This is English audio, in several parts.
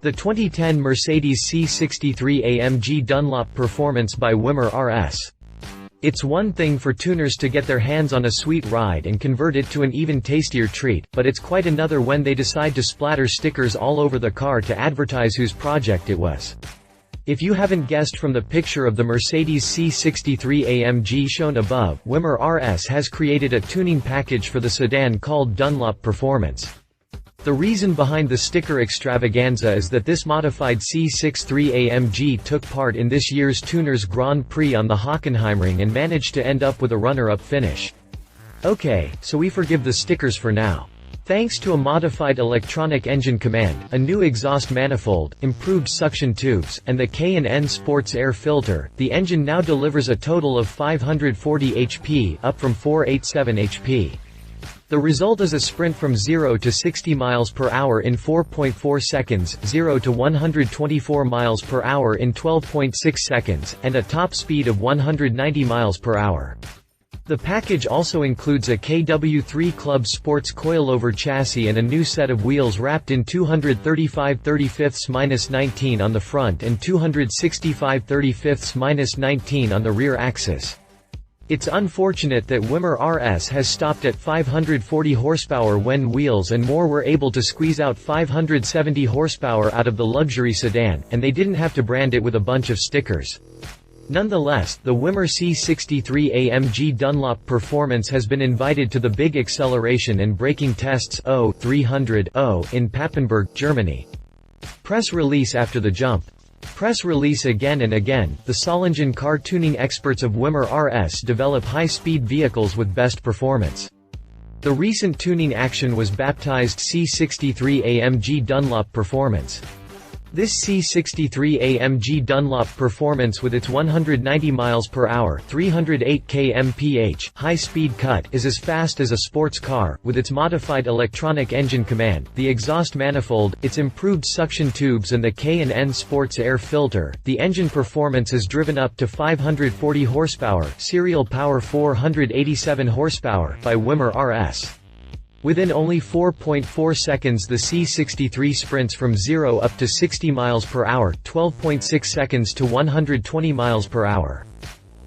The 2010 Mercedes C63 AMG Dunlop Performance by Wimmer RS. It's one thing for tuners to get their hands on a sweet ride and convert it to an even tastier treat, but it's quite another when they decide to splatter stickers all over the car to advertise whose project it was. If you haven't guessed from the picture of the Mercedes C63 AMG shown above, Wimmer RS has created a tuning package for the sedan called Dunlop Performance. The reason behind the sticker extravaganza is that this modified C63 AMG took part in this year's Tuners Grand Prix on the Hockenheimring and managed to end up with a runner-up finish. Okay, so we forgive the stickers for now. Thanks to a modified electronic engine command, a new exhaust manifold, improved suction tubes, and the K&N sports air filter, the engine now delivers a total of 540 HP, up from 487 HP. The result is a sprint from 0 to 60 miles per hour in 4.4 seconds, 0 to 124 miles per hour in 12.6 seconds, and a top speed of 190 miles per hour. The package also includes a KW3 Club sports coilover chassis and a new set of wheels wrapped in 235/35-19 on the front and 265/35-19 on the rear axis. It's unfortunate that Wimmer RS has stopped at 540 horsepower when Wheels and More were able to squeeze out 570 horsepower out of the luxury sedan, and they didn't have to brand it with a bunch of stickers. Nonetheless, the Wimmer C63 AMG Dunlop Performance has been invited to the big acceleration and braking tests 300 in Papenburg, Germany. Press release after the jump. Press release again and again. The Solingen car tuning experts of Wimmer RS develop high-speed vehicles with best performance. The recent tuning action was baptized C63 AMG Dunlop Performance. This C63 AMG Dunlop Performance with its 190 miles per hour, 308 km/h high-speed cut is as fast as a sports car, with its modified electronic engine command, the exhaust manifold, its improved suction tubes and the K&N sports air filter. The engine performance is driven up to 540 horsepower, serial power 487 horsepower by Wimmer RS. Within only 4.4 seconds the C63 sprints from 0 up to 60 miles per hour, 12.6 seconds to 120 miles per hour.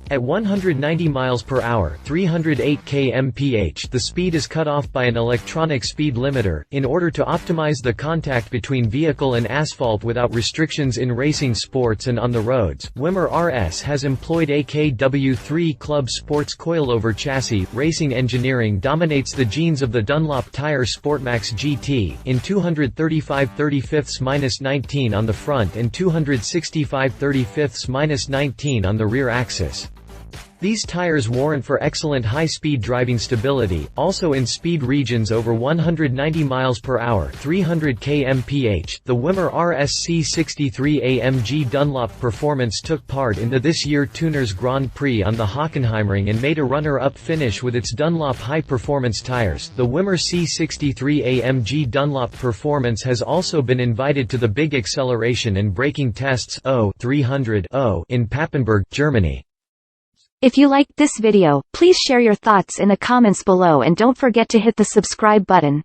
At 190 miles per hour, 308 km/h, the speed is cut off by an electronic speed limiter, in order to optimize the contact between vehicle and asphalt without restrictions in racing sports and on the roads. Wimmer RS has employed a KW3 Club sports coilover chassis. Racing engineering dominates the genes of the Dunlop Tire Sportmax GT, in 235/35-19 on the front and 265/35-19 on the rear axis. These tires warrant for excellent high-speed driving stability, also in speed regions over 190 miles per hour, 300 km/h. The Wimmer RS C63 AMG Dunlop Performance took part in the this year Tuners Grand Prix on the Hockenheimring and made a runner-up finish with its Dunlop high-performance tires. The Wimmer C63 AMG Dunlop Performance has also been invited to the big acceleration and braking tests 300 in Papenburg, Germany. If you liked this video, please share your thoughts in the comments below and don't forget to hit the subscribe button.